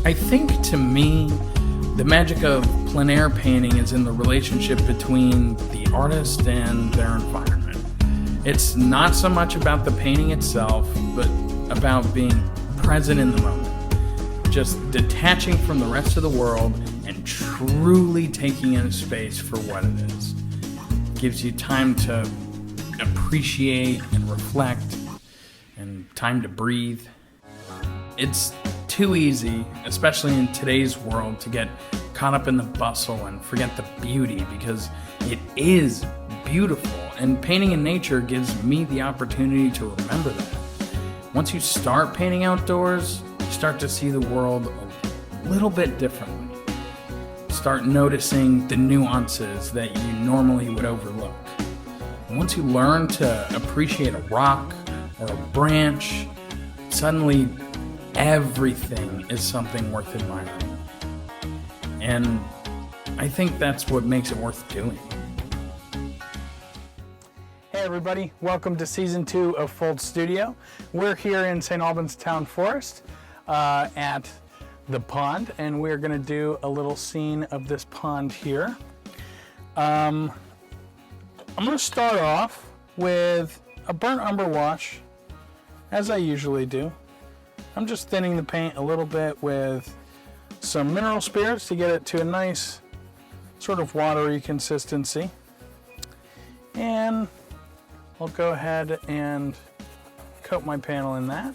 I think, to me, the magic of plein air painting is in the relationship between the artist and their environment. It's not so much about the painting itself, but about being present in the moment. Just detaching from the rest of the world and truly taking in space for what it is. It gives you time to appreciate and reflect and time to breathe. It's too easy, especially in today's world, to get caught up in the bustle and forget the beauty, because it is beautiful, and painting in nature gives me the opportunity to remember that. Once you start painting outdoors, you start to see the world a little bit differently. Start noticing the nuances that you normally would overlook. And once you learn to appreciate a rock or a branch, suddenly everything is something worth admiring. And I think that's what makes it worth doing. Hey everybody, welcome to season 2 of Foltz Studio. We're here in Saint Albans Town Forest at the pond, and we're going to do a little scene of this pond here. I'm going to start off with a burnt umber wash, as I usually do. I'm just thinning the paint a little bit with some mineral spirits to get it to a nice sort of watery consistency. And I'll go ahead and coat my panel in that.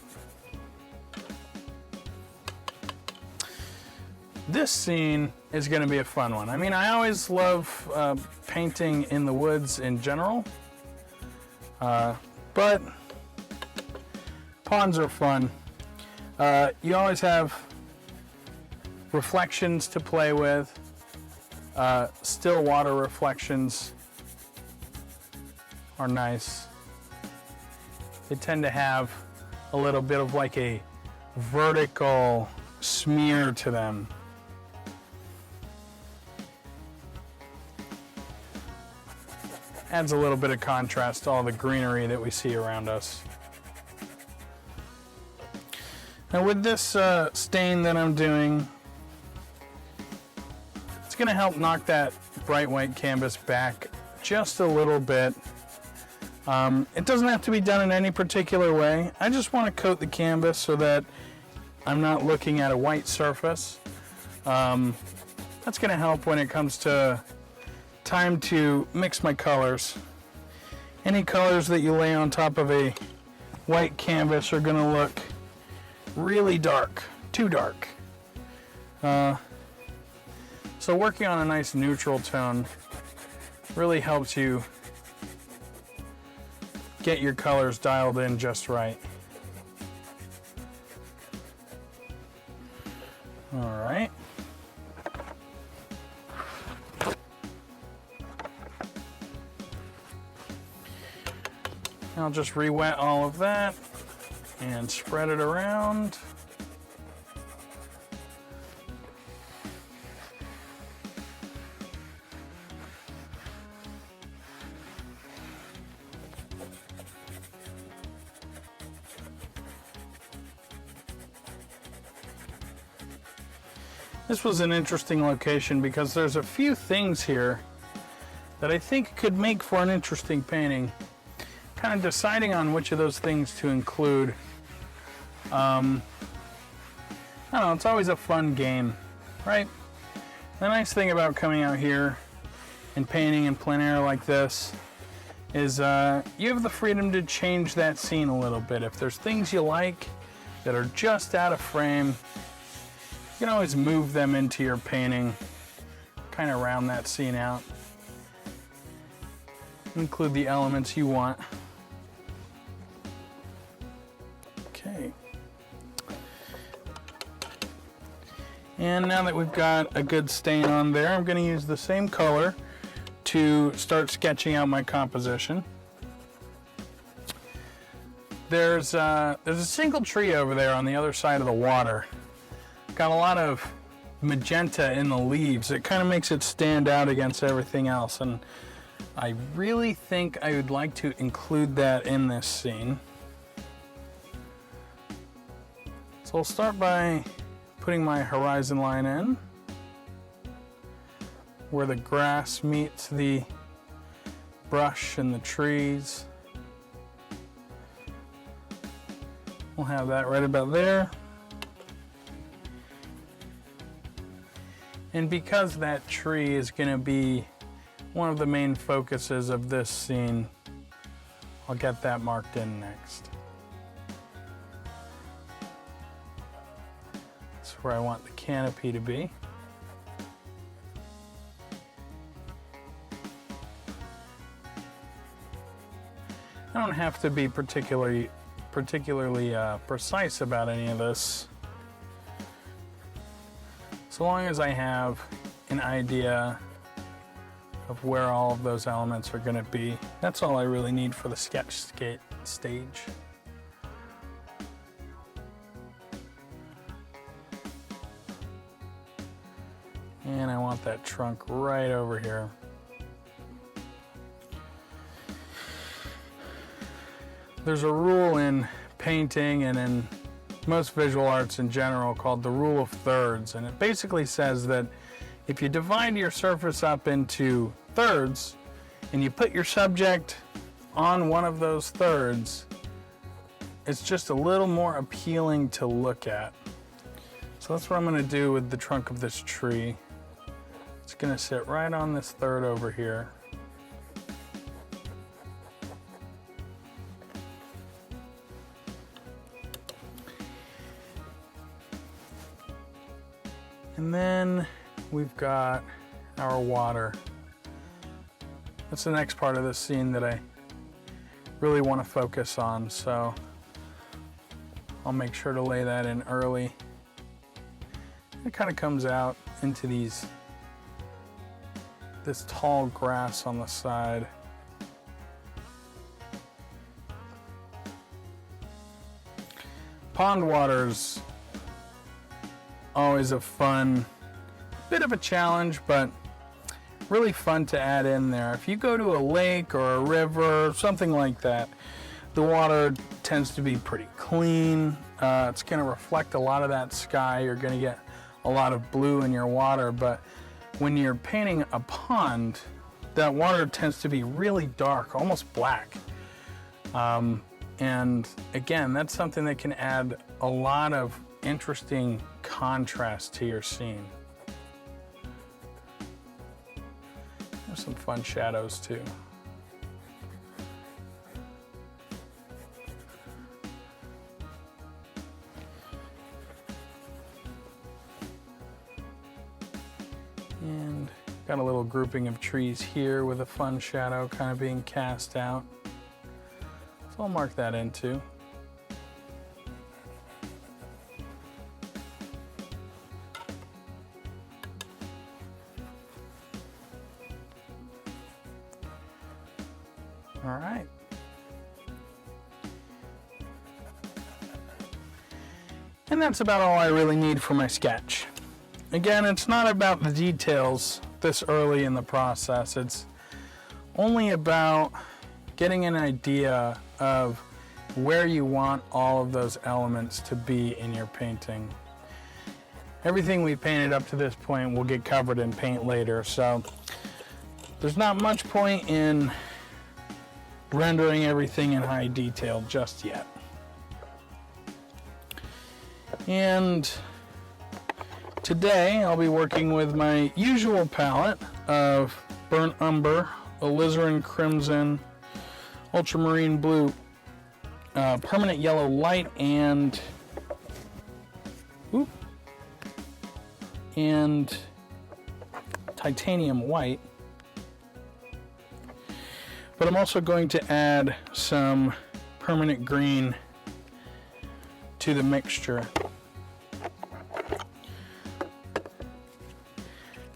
This scene is going to be a fun one. I mean, I always love painting in the woods in general, but ponds are fun. You always have reflections to play with, still water reflections are nice. They tend to have a little bit of like a vertical smear to them. Adds a little bit of contrast to all the greenery that we see around us. Now with this stain that I'm doing, it's going to help knock that bright white canvas back just a little bit. It doesn't have to be done in any particular way. I just want to coat the canvas so that I'm not looking at a white surface. That's going to help when it comes to time to mix my colors. Any colors that you lay on top of a white canvas are going to look really dark, too dark. So working on a nice neutral tone really helps you get your colors dialed in just right. All right. I'll just re-wet all of that and spread it around. This was an interesting location because there's a few things here that I think could make for an interesting painting. Kind of deciding on which of those things to include. I don't know, it's always a fun game, right? The nice thing about coming out here and painting in plein air like this is you have the freedom to change that scene a little bit. If there's things you like that are just out of frame, you can always move them into your painting, kind of round that scene out. Include the elements you want. Okay. And now that we've got a good stain on there, I'm going to use the same color to start sketching out my composition. There's a single tree over there on the other side of the water. Got a lot of magenta in the leaves. It kind of makes it stand out against everything else, and I really think I would like to include that in this scene. So I'll start by putting my horizon line in where the grass meets the brush and the trees. We'll have that right about there. And because that tree is going to be one of the main focuses of this scene, I'll get that marked in next. That's where I want the canopy to be. I don't have to be particularly precise about any of this, so long as I have an idea of where all of those elements are going to be. That's all I really need for the sketch stage. And I want that trunk right over here. There's a rule in painting and in most visual arts in general called the rule of thirds, and it basically says that if you divide your surface up into thirds and you put your subject on one of those thirds, it's just a little more appealing to look at. So that's what I'm going to do with the trunk of this tree. It's going to sit right on this third over here. And then we've got our water. That's the next part of this scene that I really want to focus on, so I'll make sure to lay that in early. It kind of comes out into this tall grass on the side. Pond water's always a fun, bit of a challenge, but really fun to add in there. If you go to a lake or a river, something like that, the water tends to be pretty clean. It's going to reflect a lot of that sky. You're going to get a lot of blue in your water, but when you're painting a pond, that water tends to be really dark, almost black. And again, that's something that can add a lot of interesting contrast to your scene. There's some fun shadows too. And got a little grouping of trees here with a fun shadow kind of being cast out. So I'll mark that in too. All right. And that's about all I really need for my sketch. Again, it's not about the details this early in the process. It's only about getting an idea of where you want all of those elements to be in your painting. Everything we painted up to this point will get covered in paint later, so there's not much point in rendering everything in high detail just yet. And today I'll be working with my usual palette of burnt umber, alizarin crimson, ultramarine blue, permanent yellow light, and titanium white. But I'm also going to add some permanent green to the mixture.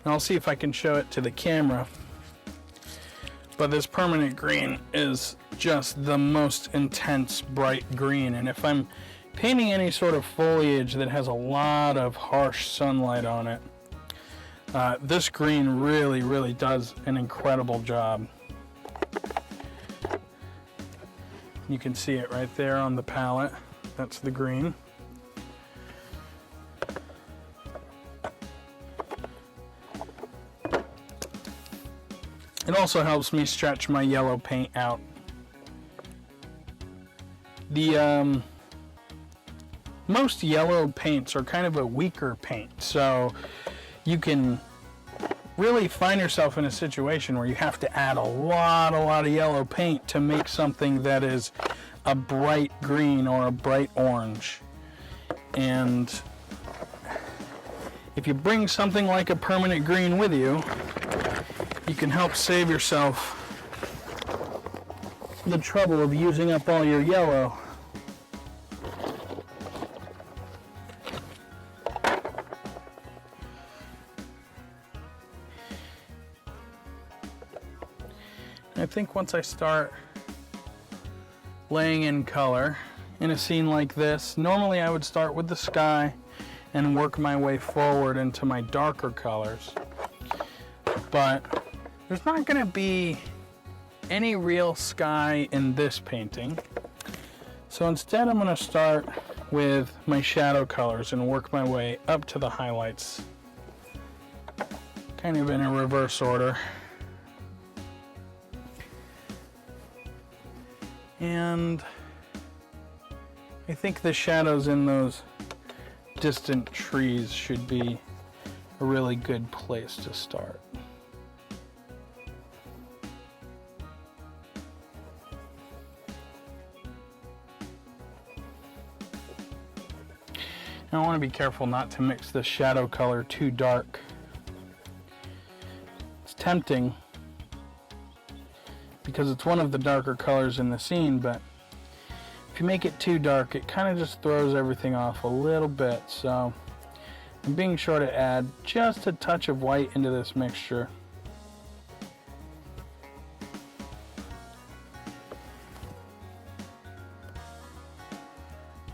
And I'll see if I can show it to the camera. But this permanent green is just the most intense bright green. And if I'm painting any sort of foliage that has a lot of harsh sunlight on it, this green really does an incredible job. You can see it right there on the palette. That's the green. It also helps me stretch my yellow paint out. The most yellow paints are kind of a weaker paint, so you can really find yourself in a situation where you have to add a lot of yellow paint to make something that is a bright green or a bright orange. And if you bring something like a permanent green with you, you can help save yourself the trouble of using up all your yellow. I think once I start laying in color in a scene like this, normally I would start with the sky and work my way forward into my darker colors. But there's not going to be any real sky in this painting. So instead I'm going to start with my shadow colors and work my way up to the highlights, kind of in a reverse order. And I think the shadows in those distant trees should be a really good place to start. Now I want to be careful not to mix the shadow color too dark. It's tempting because it's one of the darker colors in the scene, but if you make it too dark, it kind of just throws everything off a little bit. So I'm being sure to add just a touch of white into this mixture.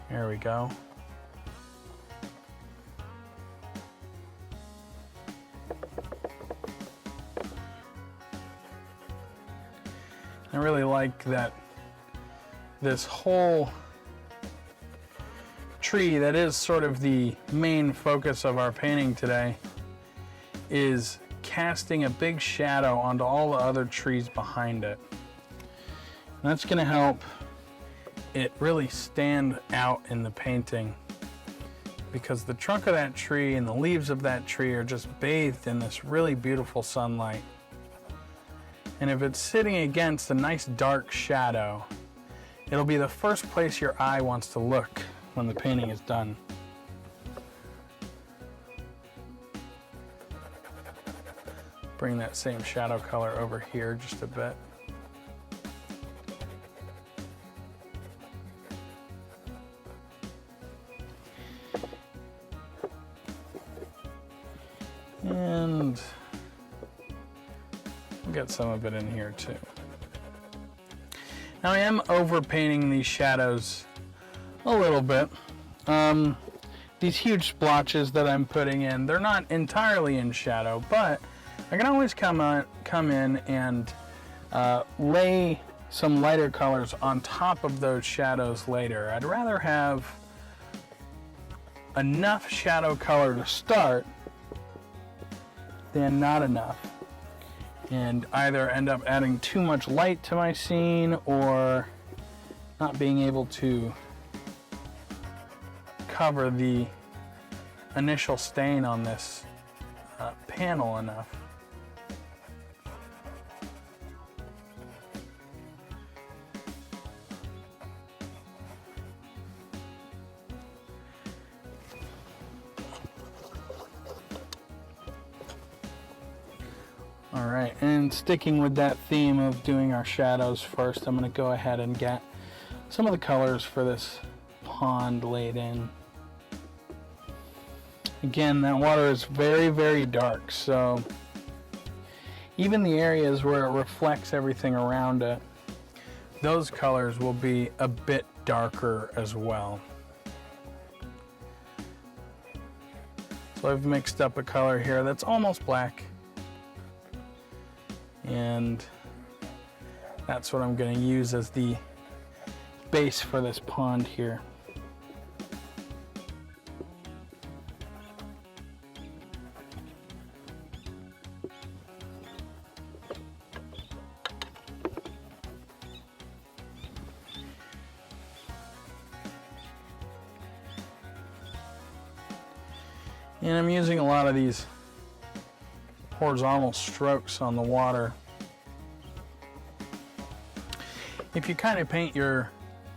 There we go. I really like that this whole tree that is sort of the main focus of our painting today is casting a big shadow onto all the other trees behind it. And that's going to help it really stand out in the painting, because the trunk of that tree and the leaves of that tree are just bathed in this really beautiful sunlight. And if it's sitting against a nice dark shadow, it'll be the first place your eye wants to look when the painting is done. Bring that same shadow color over here just a bit. And get some of it in here too. Now I am overpainting these shadows a little bit. These huge splotches that I'm putting in, they're not entirely in shadow, but I can always come in and lay some lighter colors on top of those shadows later. I'd rather have enough shadow color to start than not enough, and either end up adding too much light to my scene or not being able to cover the initial stain on this panel enough. Alright, and sticking with that theme of doing our shadows first, I'm going to go ahead and get some of the colors for this pond laid in. Again, that water is very, very dark, so even the areas where it reflects everything around it, those colors will be a bit darker as well. So I've mixed up a color here that's almost black, and that's what I'm going to use as the base for this pond here. And I'm using a lot of these horizontal strokes on the water. If you kind of paint your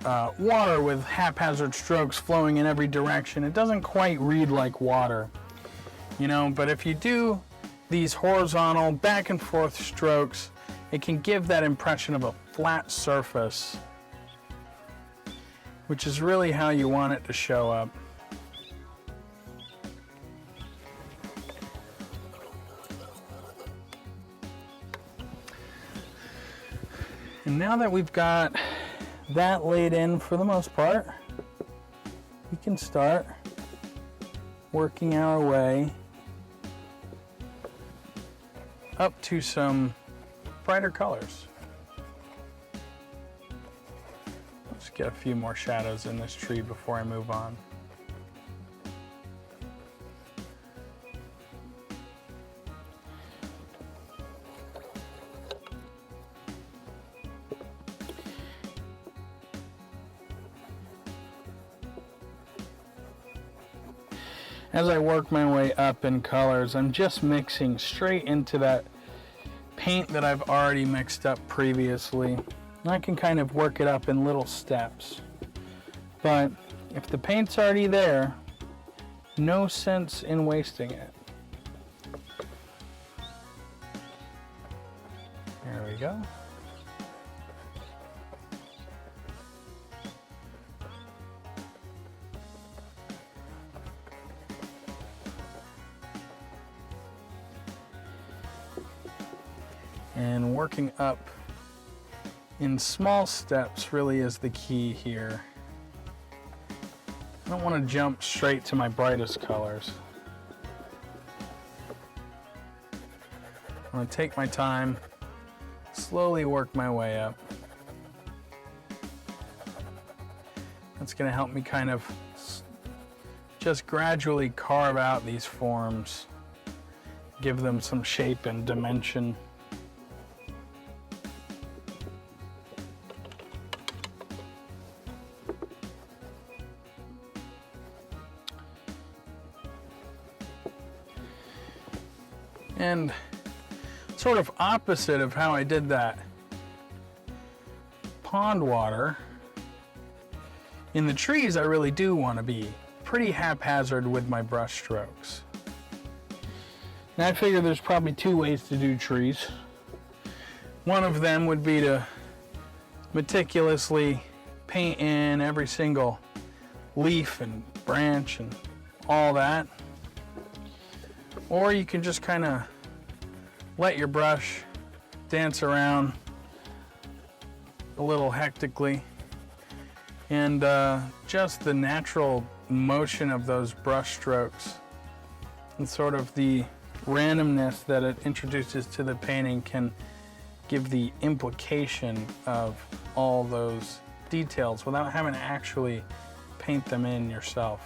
water with haphazard strokes flowing in every direction, it doesn't quite read like water, you know, but if you do these horizontal back and forth strokes, it can give that impression of a flat surface, which is really how you want it to show up. And now that we've got that laid in for the most part, we can start working our way up to some brighter colors. Let's get a few more shadows in this tree before I move on. As I work my way up in colors, I'm just mixing straight into that paint that I've already mixed up previously. And I can kind of work it up in little steps. But if the paint's already there, no sense in wasting it. There we go. And working up in small steps really is the key here. I don't want to jump straight to my brightest colors. I want to take my time, slowly work my way up. That's going to help me kind of just gradually carve out these forms, give them some shape and dimension. And sort of opposite of how I did that pond water, in the trees I really do want to be pretty haphazard with my brush strokes. Now I figure there's probably two ways to do trees. One of them would be to meticulously paint in every single leaf and branch and all that. Or you can just kind of let your brush dance around a little hectically, and just the natural motion of those brush strokes and sort of the randomness that it introduces to the painting can give the implication of all those details without having to actually paint them in yourself.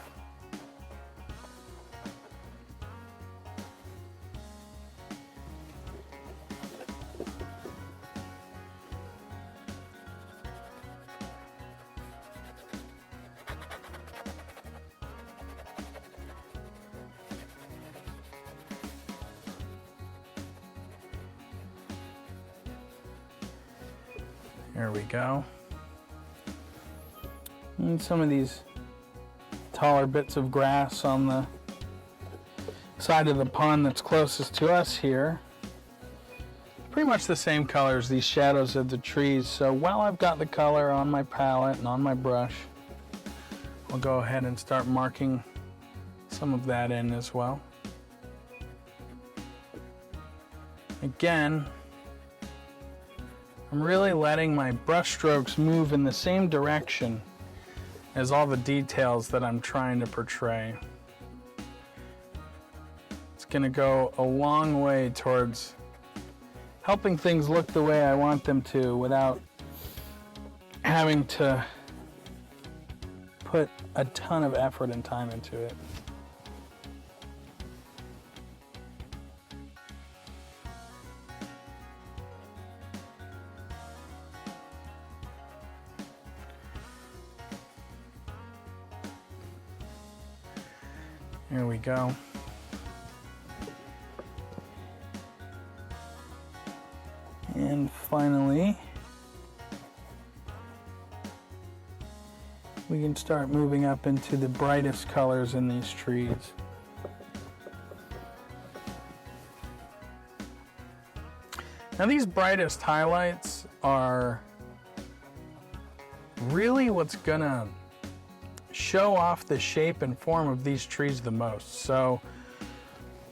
There we go. And some of these taller bits of grass on the side of the pond that's closest to us here. Pretty much the same color as these shadows of the trees. So while I've got the color on my palette and on my brush, I'll go ahead and start marking some of that in as well. Again, I'm really letting my brush strokes move in the same direction as all the details that I'm trying to portray. It's going to go a long way towards helping things look the way I want them to without having to put a ton of effort and time into it. Here we go. And finally, we can start moving up into the brightest colors in these trees. Now these brightest highlights are really what's gonna show off the shape and form of these trees the most. So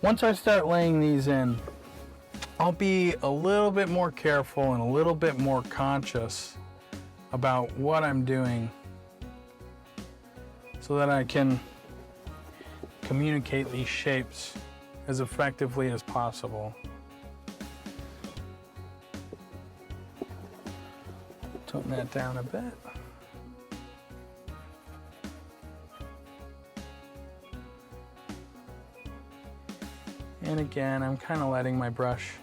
once I start laying these in, I'll be a little bit more careful and a little bit more conscious about what I'm doing so that I can communicate these shapes as effectively as possible. Tone that down a bit. And again, I'm kind of letting my brush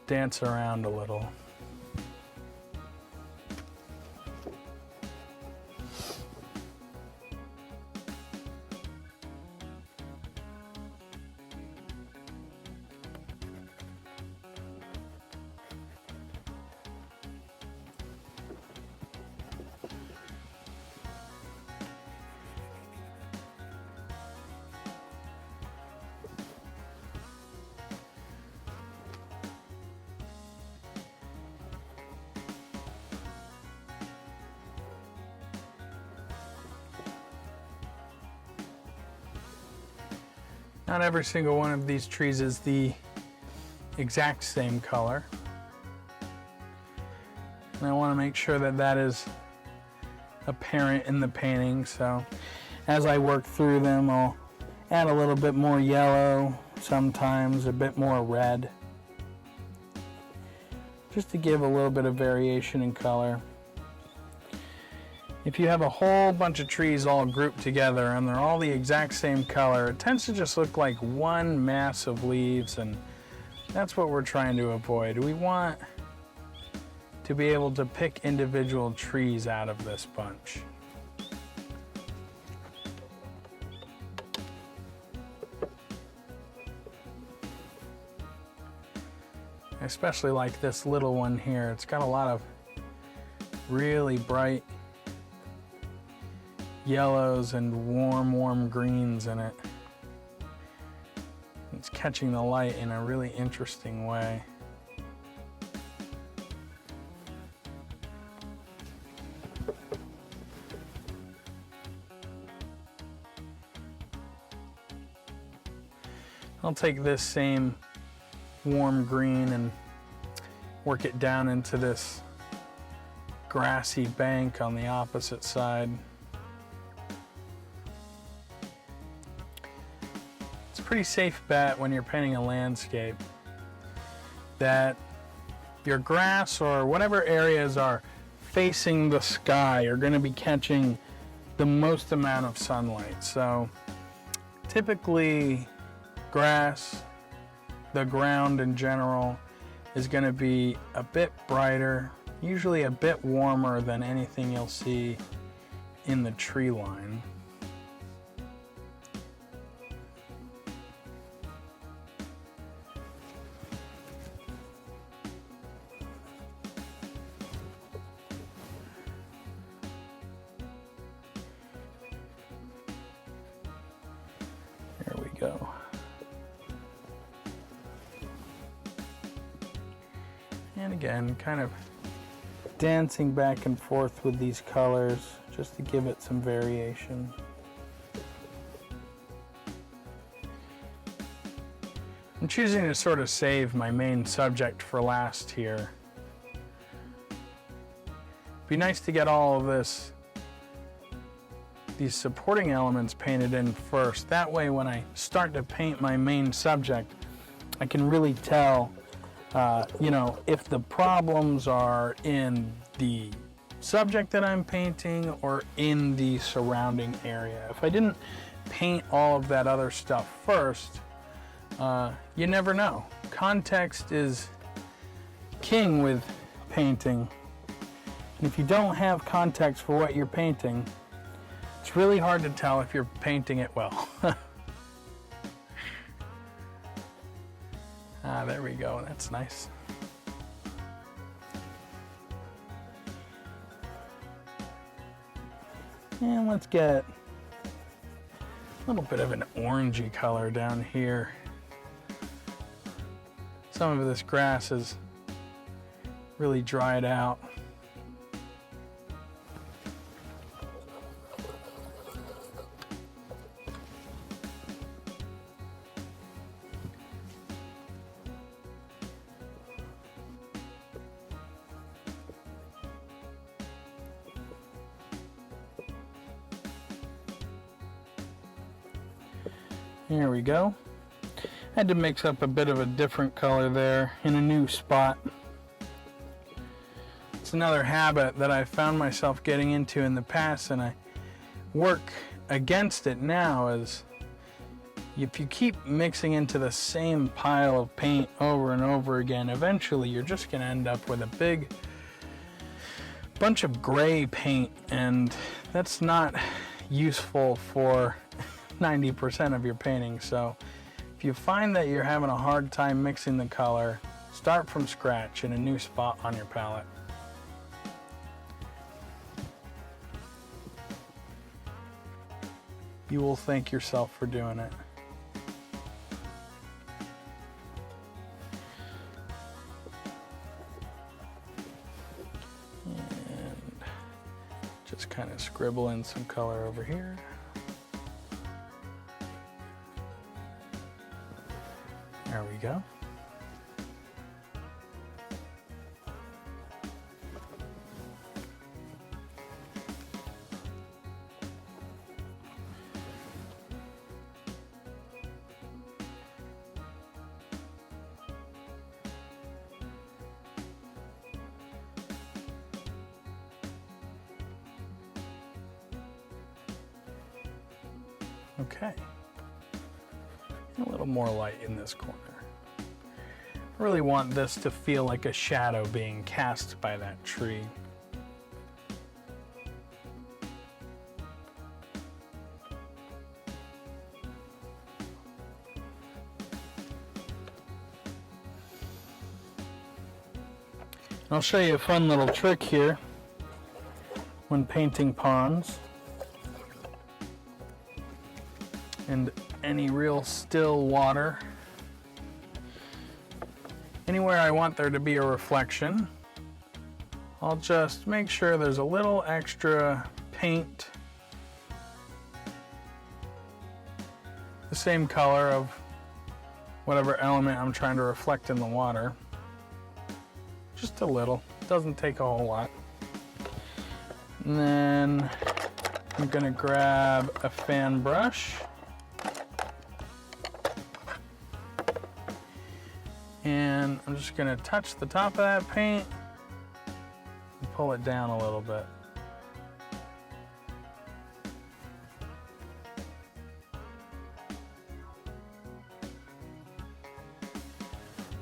dance around a little. Not every single one of these trees is the exact same color. And I want to make sure that that is apparent in the painting. So as I work through them, I'll add a little bit more yellow, sometimes a bit more red, just to give a little bit of variation in color. If you have a whole bunch of trees all grouped together and they're all the exact same color, it tends to just look like one mass of leaves, and that's what we're trying to avoid. We want to be able to pick individual trees out of this bunch. I especially like this little one here. It's got a lot of really bright yellows and warm greens in it. It's catching the light in a really interesting way. I'll take this same warm green and work it down into this grassy bank on the opposite side. It's a pretty safe bet when you're painting a landscape that your grass or whatever areas are facing the sky are going to be catching the most amount of sunlight. So typically grass, the ground in general, is going to be a bit brighter, usually a bit warmer than anything you'll see in the tree line. There we go. And again, kind of dancing back and forth with these colors just to give it some variation. I'm choosing to sort of save my main subject for last here. It'd be nice to get all of these supporting elements painted in first. That way when I start to paint my main subject, I can really tell if the problems are in the subject that I'm painting or in the surrounding area. If I didn't paint all of that other stuff first, you never know. Context is king with painting. And if you don't have context for what you're painting, it's really hard to tell if you're painting it well. There we go. That's nice. And let's get a little bit of an orangey color down here. Some of this grass is really dried out. There we go. Had to mix up a bit of a different color there in a new spot. It's another habit that I found myself getting into in the past, and I work against it now, is if you keep mixing into the same pile of paint over and over again, eventually you're just going to end up with a big bunch of gray paint, and that's not useful for 90% of your painting. So if you find that you're having a hard time mixing the color, start from scratch in a new spot on your palette. You will thank yourself for doing it. And just kind of scribble in some color over here. There we go. Okay. A little more light in this corner. I really want this to feel like a shadow being cast by that tree. I'll show you a fun little trick here when painting ponds and any real still water. Anywhere I want there to be a reflection, I'll just make sure there's a little extra paint, the same color of whatever element I'm trying to reflect in the water. Just a little, doesn't take a whole lot. And then I'm gonna grab a fan brush and I'm just gonna touch the top of that paint and pull it down a little bit.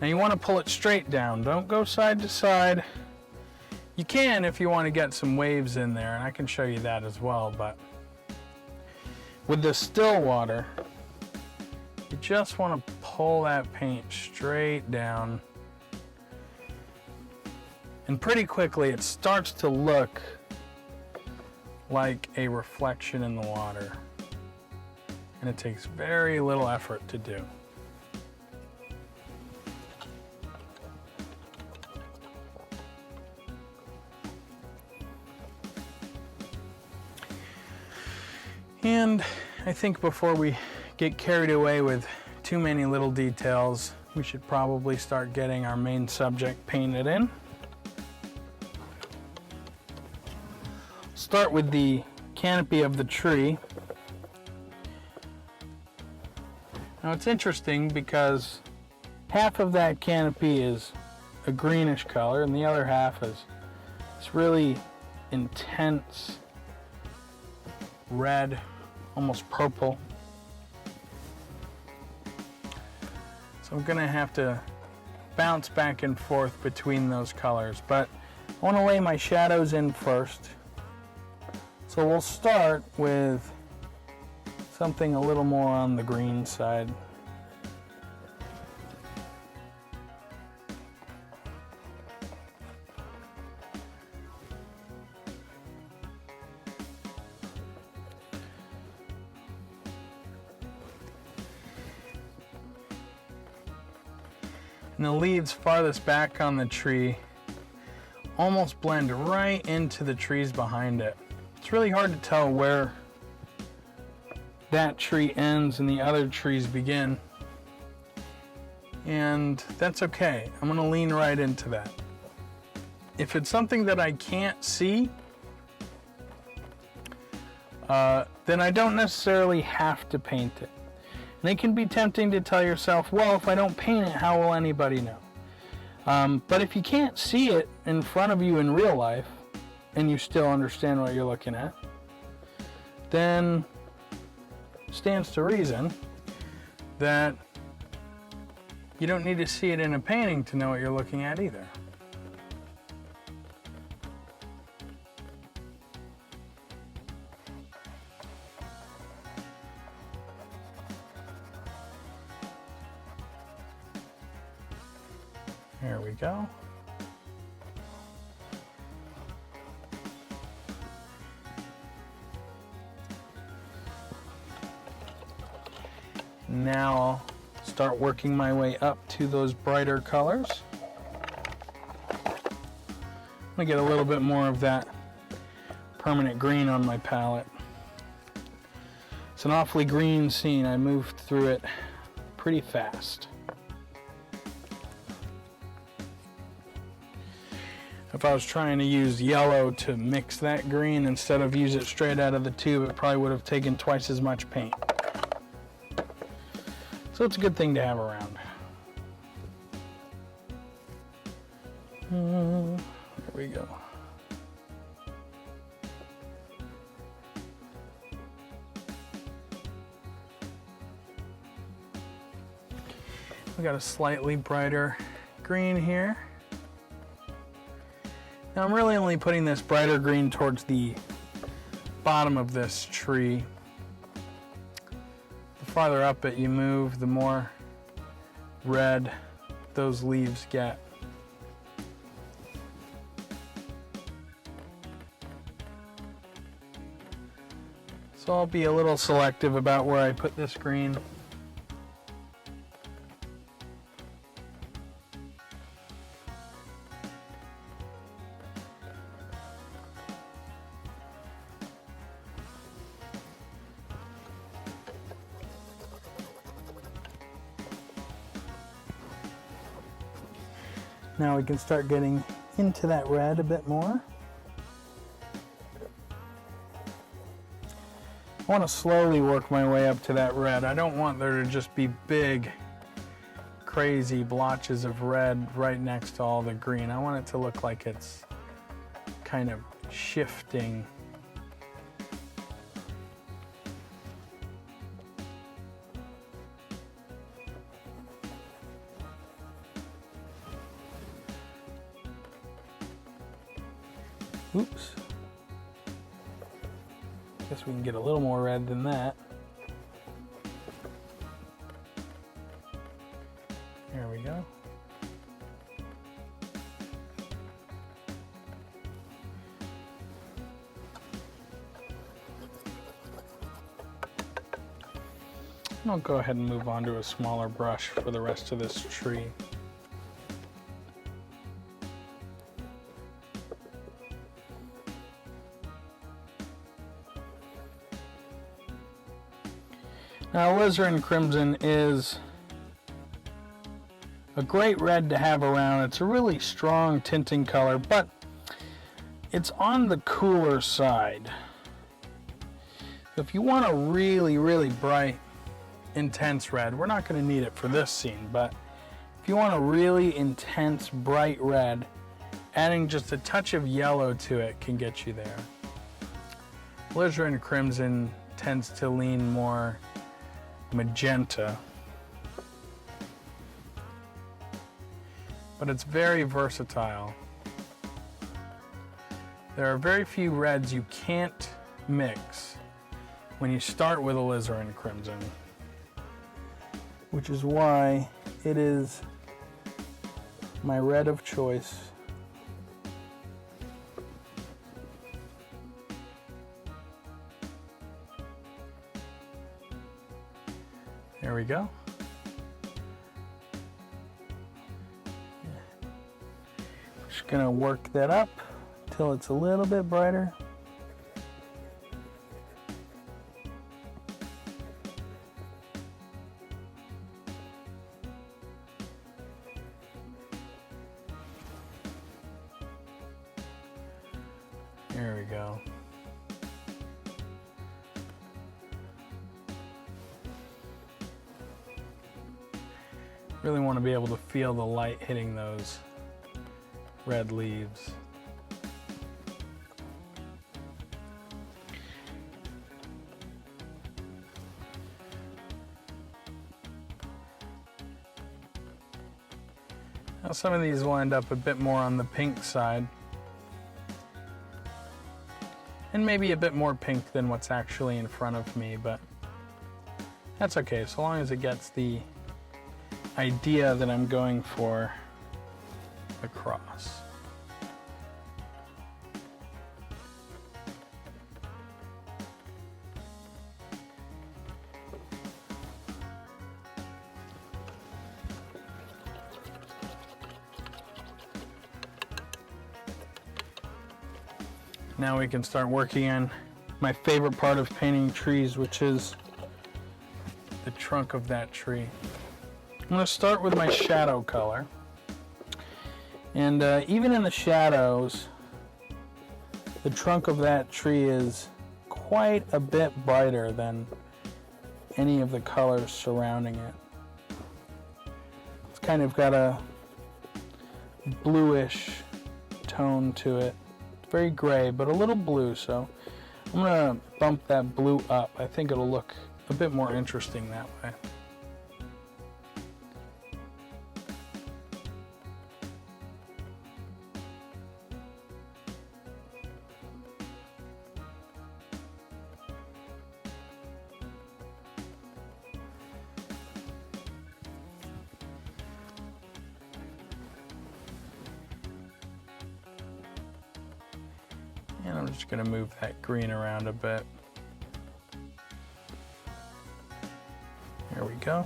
Now you want to pull it straight down, don't go side to side. You can if you want to get some waves in there, and I can show you that as well, but with the still water, you just want to pull that paint straight down. And pretty quickly it starts to look like a reflection in the water. And it takes very little effort to do. And I think before we get carried away with too many little details, we should probably start getting our main subject painted in. Start with the canopy of the tree. Now it's interesting because half of that canopy is a greenish color and the other half is this really intense red, almost purple. So I'm gonna have to bounce back and forth between those colors, but I want to lay my shadows in first. So we'll start with something a little more on the green side. And the leaves farthest back on the tree almost blend right into the trees behind it. It's really hard to tell where that tree ends and the other trees begin. And that's okay. I'm going to lean right into that. If it's something that I can't see, then I don't necessarily have to paint it. And it can be tempting to tell yourself, well, if I don't paint it, how will anybody know? But if you can't see it in front of you in real life, and you still understand what you're looking at, then stands to reason that you don't need to see it in a painting to know what you're looking at either. There we go. Now I'll start working my way up to those brighter colors. I'm gonna get a little bit more of that permanent green on my palette. It's an awfully green scene. I moved through it pretty fast. If I was trying to use yellow to mix that green instead of use it straight out of the tube, it probably would have taken twice as much paint. So it's a good thing to have around. There we go. We got a slightly brighter green here. Now I'm really only putting this brighter green towards the bottom of this tree. The farther up it you move, the more red those leaves get. So I'll be a little selective about where I put this green. Now we can start getting into that red a bit more. I want to slowly work my way up to that red. I don't want there to just be big, crazy blotches of red right next to all the green. I want it to look like it's kind of shifting. Oops. Guess we can get a little more red than that. There we go. And I'll go ahead and move on to a smaller brush for the rest of this tree. Now, alizarin crimson is a great red to have around. It's a really strong tinting color, but it's on the cooler side. So if you want a really, really bright, intense red, we're not going to need it for this scene, but if you want a really intense, bright red, adding just a touch of yellow to it can get you there. Alizarin crimson tends to lean more magenta, but it's very versatile. There are very few reds you can't mix when you start with alizarin crimson, which is why it is my red of choice. There we go. Just gonna work that up till it's a little bit brighter. There we go. Really want to be able to feel the light hitting those red leaves. Now some of these will end up a bit more on the pink side, and maybe a bit more pink than what's actually in front of me, but that's okay, so long as it gets the idea that I'm going for across. Now we can start working on my favorite part of painting trees, which is the trunk of that tree. I'm going to start with my shadow color. And even in the shadows, the trunk of that tree is quite a bit brighter than any of the colors surrounding it. It's kind of got a bluish tone to it. It's very gray, but a little blue, so I'm going to bump that blue up. I think it'll look a bit more interesting that way. And I'm just going to move that green around a bit. There we go.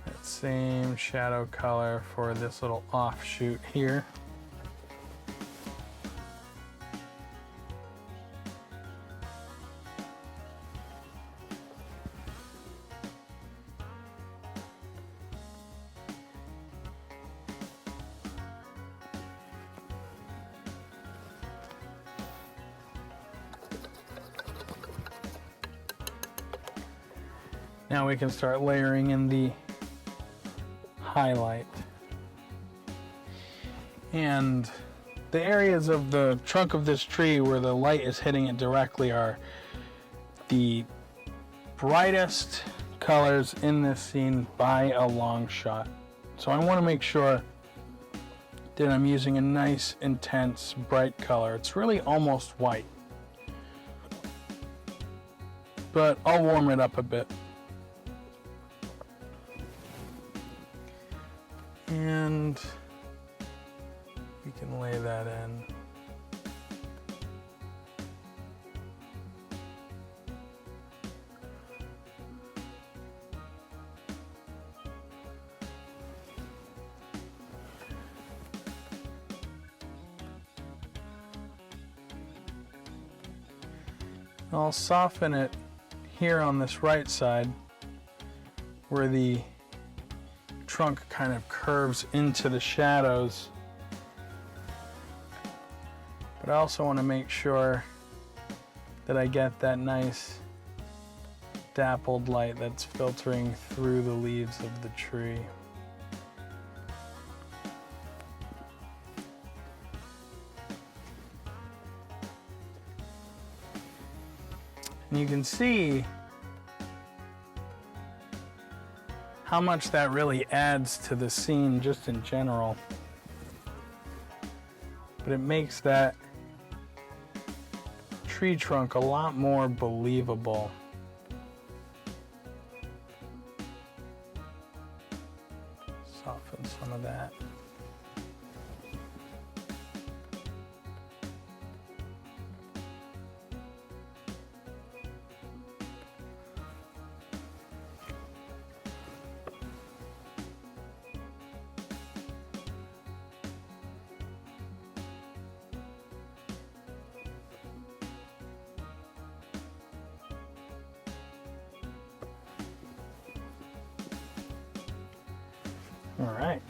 That same shadow color for this little offshoot here. Now we can start layering in the highlight. And the areas of the trunk of this tree where the light is hitting it directly are the brightest colors in this scene by a long shot. So I want to make sure that I'm using a nice, intense, bright color. It's really almost white, but I'll warm it up a bit. And we can lay that in. I'll soften it here on this right side where the trunk kind of curves into the shadows, but I also want to make sure that I get that nice dappled light that's filtering through the leaves of the tree. And you can see how much that really adds to the scene just in general. But it makes that tree trunk a lot more believable. Soften some of that. All right.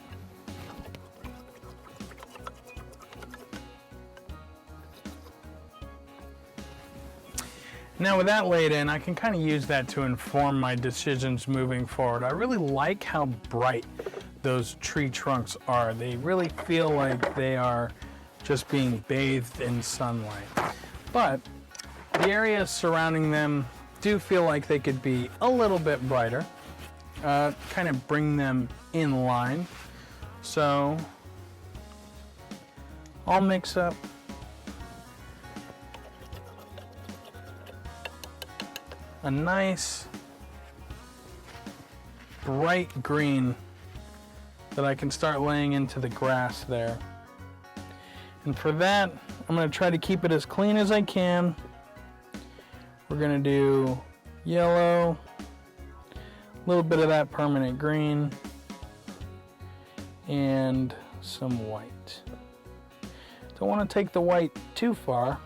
Now with that laid in, I can kind of use that to inform my decisions moving forward. I really like how bright those tree trunks are. They really feel like they are just being bathed in sunlight. But the areas surrounding them do feel like they could be a little bit brighter, kind of bring them in line. So I'll mix up a nice bright green that I can start laying into the grass there. And for that, I'm going to try to keep it as clean as I can. We're going to do yellow, a little bit of that permanent green, and some white. Don't want to take the white too far,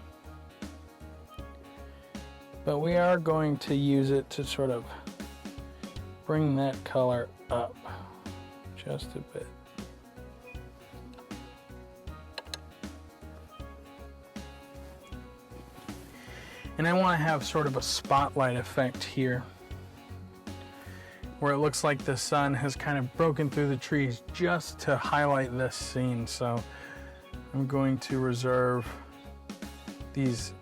but we are going to use it to sort of bring that color up just a bit. And I want to have sort of a spotlight effect here, where it looks like the sun has kind of broken through the trees just to highlight this scene. So I'm going to reserve these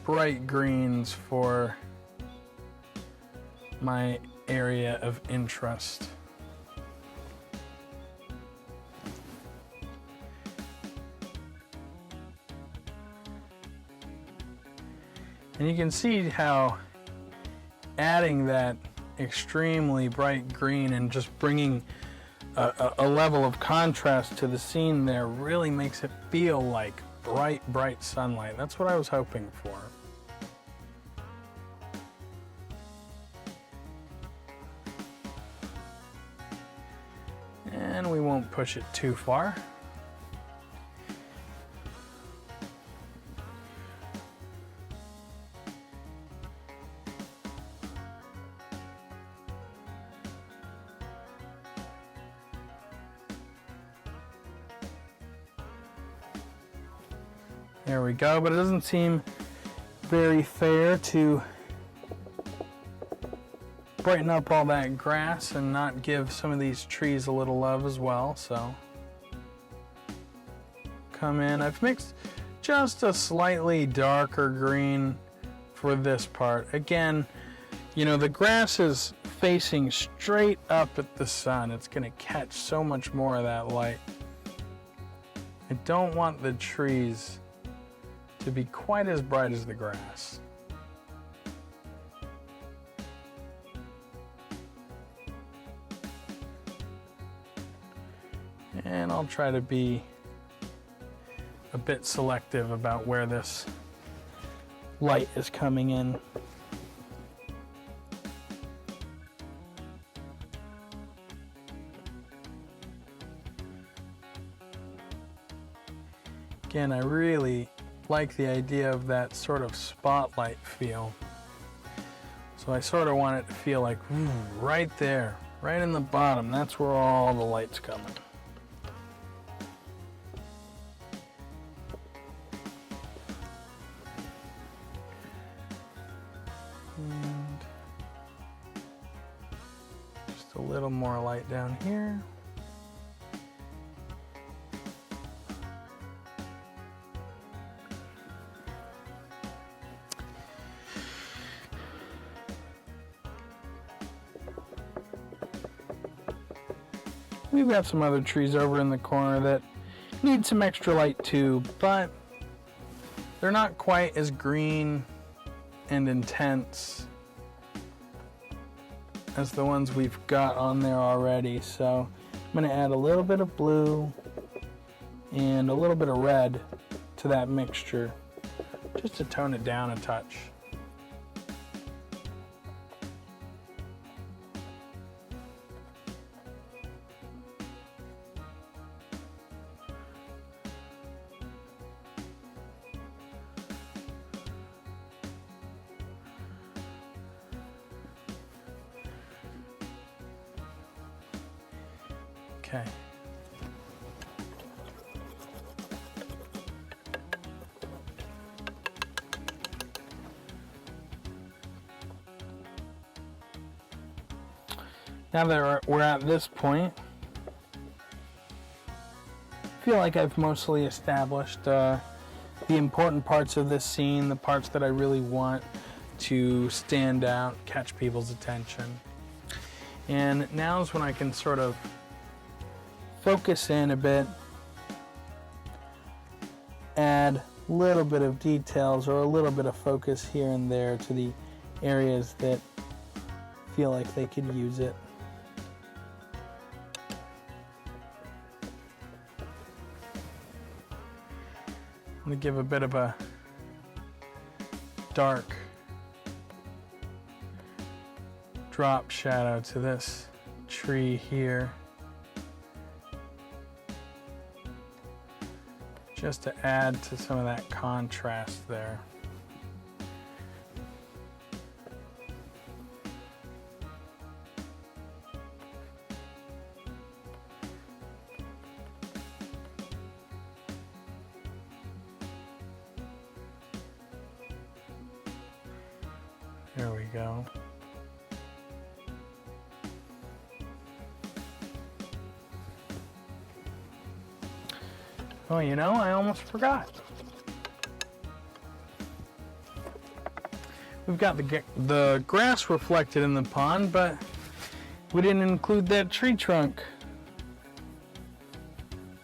bright greens for my area of interest. And you can see how adding that extremely bright green and just bringing a level of contrast to the scene there really makes it feel like bright sunlight. That's what I was hoping for. And we won't push it too far. There we go, but it doesn't seem very fair to brighten up all that grass and not give some of these trees a little love as well. So come in. I've mixed just a slightly darker green for this part. Again, you know, the grass is facing straight up at the sun. It's going to catch so much more of that light. I don't want the trees to be quite as bright as the grass. And I'll try to be a bit selective about where this light is coming in. Again, I really like the idea of that sort of spotlight feel. So I sort of want it to feel like right there, right in the bottom. That's where all the light's coming. And just a little more light down here. We've got some other trees over in the corner that need some extra light too, but they're not quite as green and intense as the ones we've got on there already. So I'm going to add a little bit of blue and a little bit of red to that mixture just to tone it down a touch. Okay. Now that we're at this point, I feel like I've mostly established the important parts of this scene, the parts that I really want to stand out, catch people's attention. And now's when I can sort of focus in a bit, add a little bit of details or a little bit of focus here and there to the areas that feel like they could use it. I'm going to give a bit of a dark drop shadow to this tree here, just to add to some of that contrast there. There we go. Oh, you know, I almost forgot. We've got the grass reflected in the pond, but we didn't include that tree trunk.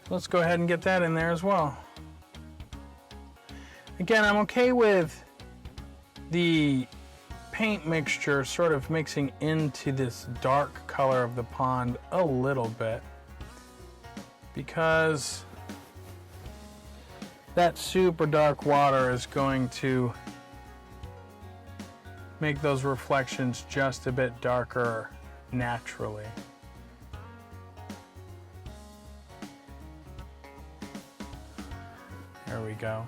Let's go ahead and get that in there as well. Again, I'm okay with the paint mixture sort of mixing into this dark color of the pond a little bit, because that super dark water is going to make those reflections just a bit darker naturally. There we go.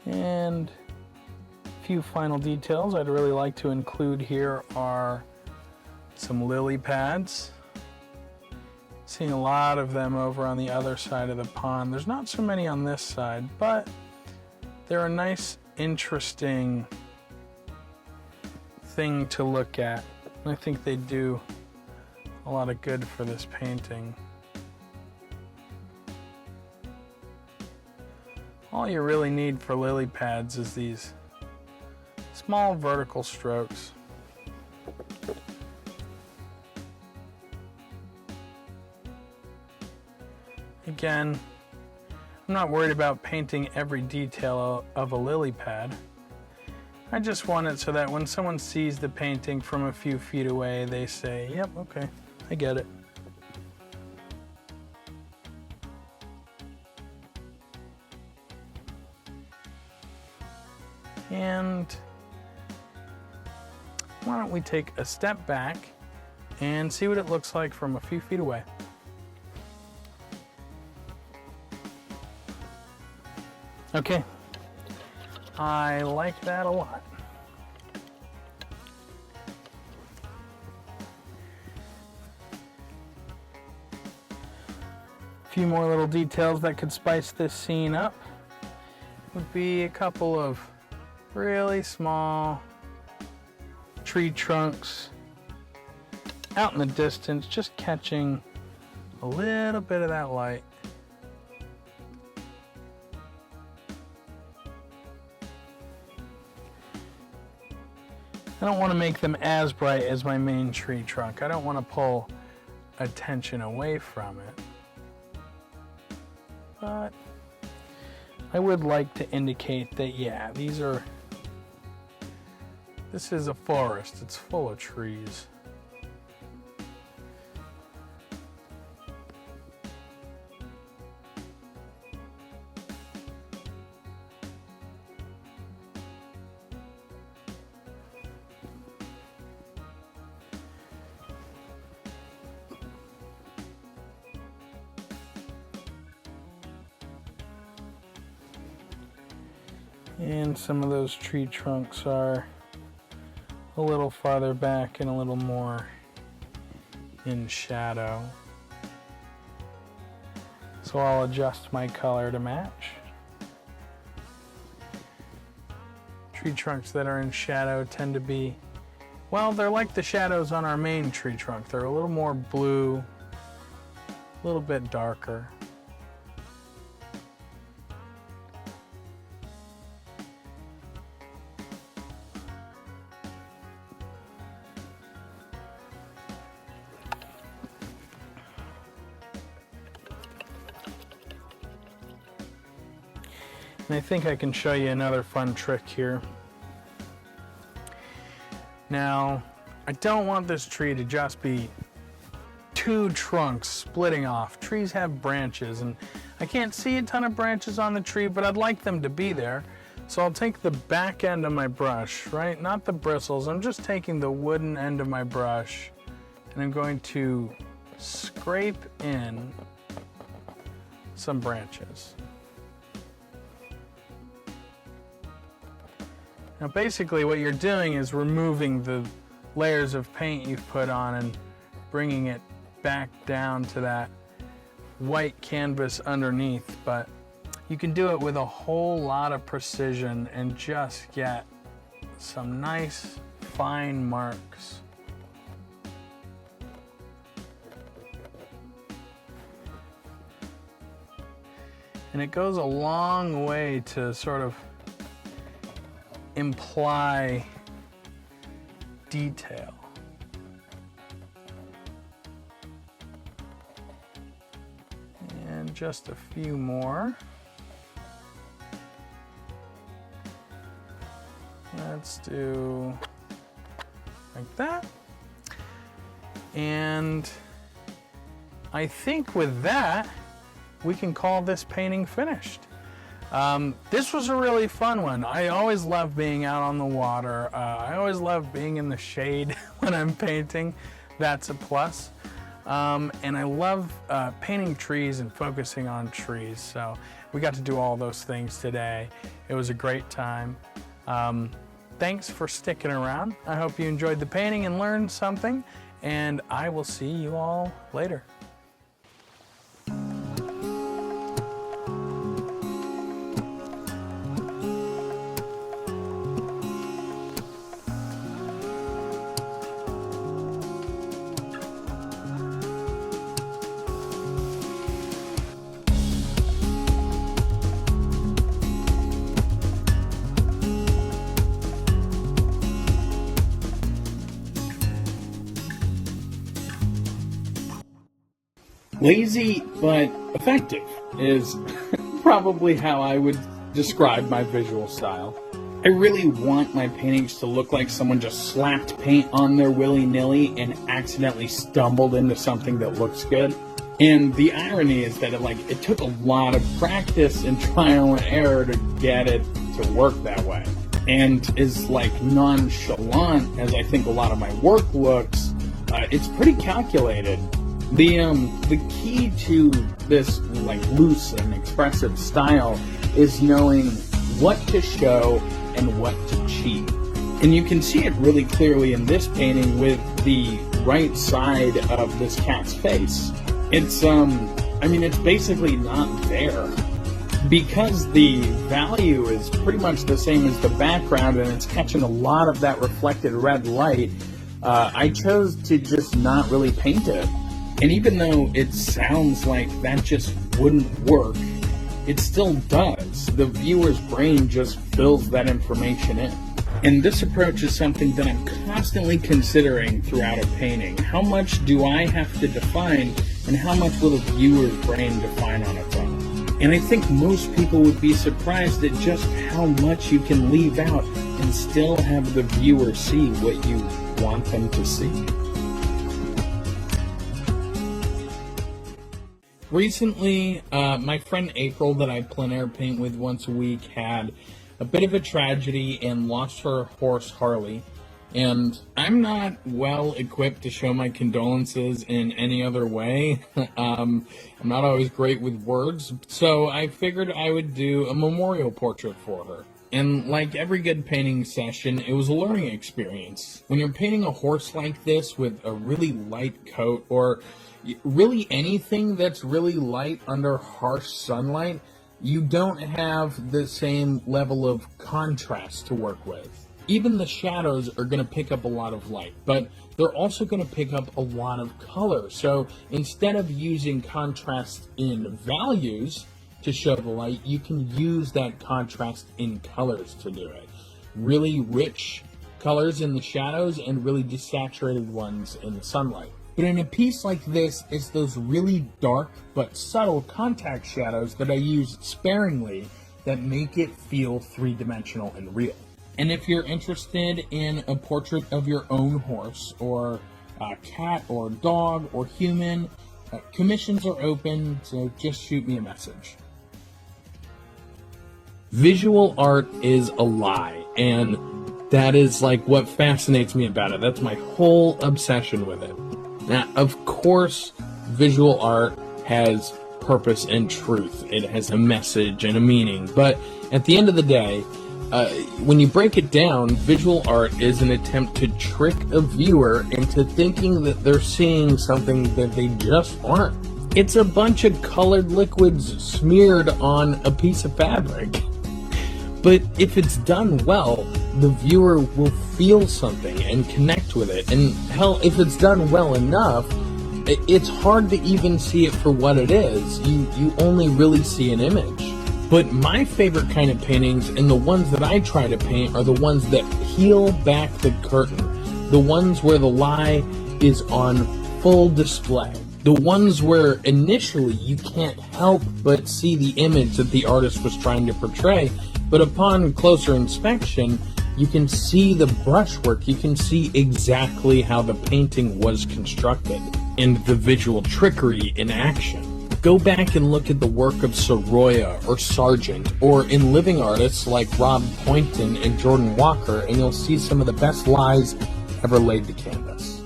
And a few final details I'd really like to include here are some lily pads. Seeing a lot of them over on the other side of the pond. There's not so many on this side, but they're a nice, interesting thing to look at. And I think they do a lot of good for this painting. All you really need for lily pads is these small vertical strokes. Again, I'm not worried about painting every detail of a lily pad. I just want it so that when someone sees the painting from a few feet away, they say, yep, okay, I get it. And why don't we take a step back and see what it looks like from a few feet away. Okay, I like that a lot. A few more little details that could spice this scene up would be a couple of really small tree trunks out in the distance, just catching a little bit of that light. I don't want to make them as bright as my main tree trunk. I don't want to pull attention away from it. But I would like to indicate that, yeah, this is a forest. It's full of trees. And some of those tree trunks are a little farther back and a little more in shadow. So I'll adjust my color to match. Tree trunks that are in shadow tend to be, well, they're like the shadows on our main tree trunk. They're a little more blue, a little bit darker. And I think I can show you another fun trick here. Now, I don't want this tree to just be two trunks splitting off. Trees have branches, and I can't see a ton of branches on the tree, but I'd like them to be there. So I'll take the back end of my brush, right? Not the bristles. I'm just taking the wooden end of my brush, and I'm going to scrape in some branches. Now basically what you're doing is removing the layers of paint you've put on and bringing it back down to that white canvas underneath, but you can do it with a whole lot of precision and just get some nice fine marks. And it goes a long way to sort of imply detail. And just a few more. Let's do like that. And I think with that, we can call this painting finished. This was a really fun one. I always love being out on the water. I always love being in the shade when I'm painting. That's a plus. And I love painting trees and focusing on trees. So we got to do all those things today. It was a great time. Thanks for sticking around. I hope you enjoyed the painting and learned something. And I will see you all later. Lazy but effective is probably how I would describe my visual style. I really want my paintings to look like someone just slapped paint on there willy-nilly and accidentally stumbled into something that looks good. And the irony is that it took a lot of practice and trial and error to get it to work that way. And as nonchalant as I think a lot of my work looks, it's pretty calculated. The key to this loose and expressive style is knowing what to show and what to cheat. And you can see it really clearly in this painting with the right side of this cat's face. It's it's basically not there. Because the value is pretty much the same as the background and it's catching a lot of that reflected red light, I chose to just not really paint it. And even though it sounds like that just wouldn't work, it still does. The viewer's brain just fills that information in. And this approach is something that I'm constantly considering throughout a painting. How much do I have to define, and how much will the viewer's brain define on its own? And I think most people would be surprised at just how much you can leave out and still have the viewer see what you want them to see. Recently, my friend April that I plein air paint with once a week had a bit of a tragedy and lost her horse Harley. And I'm not well equipped to show my condolences in any other way. I'm not always great with words, so I figured I would do a memorial portrait for her. And like every good painting session, it was a learning experience. When you're painting a horse like this with a really light coat, or really anything that's really light under harsh sunlight, you don't have the same level of contrast to work with. Even the shadows are going to pick up a lot of light, but they're also going to pick up a lot of color. So instead of using contrast in values to show the light, you can use that contrast in colors to do it. Really rich colors in the shadows and really desaturated ones in the sunlight. But in a piece like this, it's those really dark but subtle contact shadows that I use sparingly that make it feel three-dimensional and real. And if you're interested in a portrait of your own horse, or a cat, or dog, or human, commissions are open, so just shoot me a message. Visual art is alive, and that is like what fascinates me about it. That's my whole obsession with it. Now, of course, visual art has purpose and truth. It has a message and a meaning, but at the end of the day, when you break it down, visual art is an attempt to trick a viewer into thinking that they're seeing something that they just aren't. It's a bunch of colored liquids smeared on a piece of fabric. But if it's done well, the viewer will feel something and connect with it. And hell, if it's done well enough, it's hard to even see it for what it is. You only really see an image. But my favorite kind of paintings, and the ones that I try to paint, are the ones that peel back the curtain. The ones where the lie is on full display. The ones where initially you can't help but see the image that the artist was trying to portray, but upon closer inspection, you can see the brushwork, you can see exactly how the painting was constructed, and the visual trickery in action. Go back and look at the work of Soroya or Sargent, or in living artists like Rob Poynton and Jordan Walker, and you'll see some of the best lies ever laid to canvas.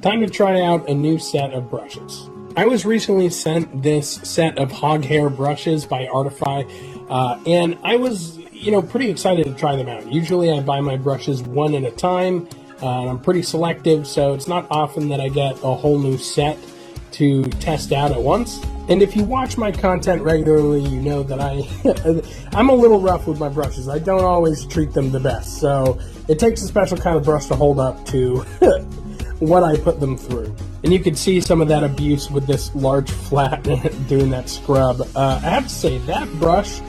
Time to try out a new set of brushes. I was recently sent this set of hog hair brushes by Artify, and I was, pretty excited to try them out. Usually I buy my brushes one at a time, and I'm pretty selective, so it's not often that I get a whole new set to test out at once. And if you watch my content regularly, you know that I'm a little rough with my brushes. I don't always treat them the best, so it takes a special kind of brush to hold up to what I put them through. And you can see some of that abuse with this large flat doing that scrub. I have to say, that brush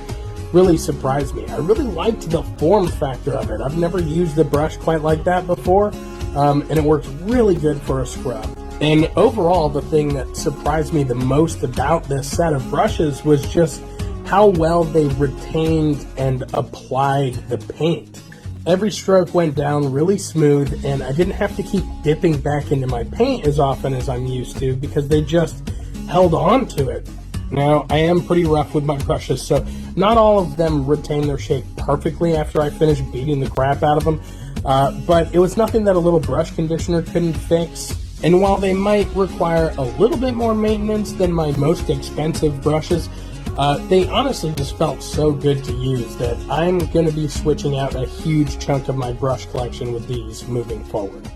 really surprised me. I really liked the form factor of it. I've never used a brush quite like that before, and it works really good for a scrub. And overall, the thing that surprised me the most about this set of brushes was just how well they retained and applied the paint. Every stroke went down really smooth, and I didn't have to keep dipping back into my paint as often as I'm used to because they just held on to it. Now, I am pretty rough with my brushes, so not all of them retain their shape perfectly after I finish beating the crap out of them, but it was nothing that a little brush conditioner couldn't fix. And while they might require a little bit more maintenance than my most expensive brushes, they honestly just felt so good to use that I'm going to be switching out a huge chunk of my brush collection with these moving forward.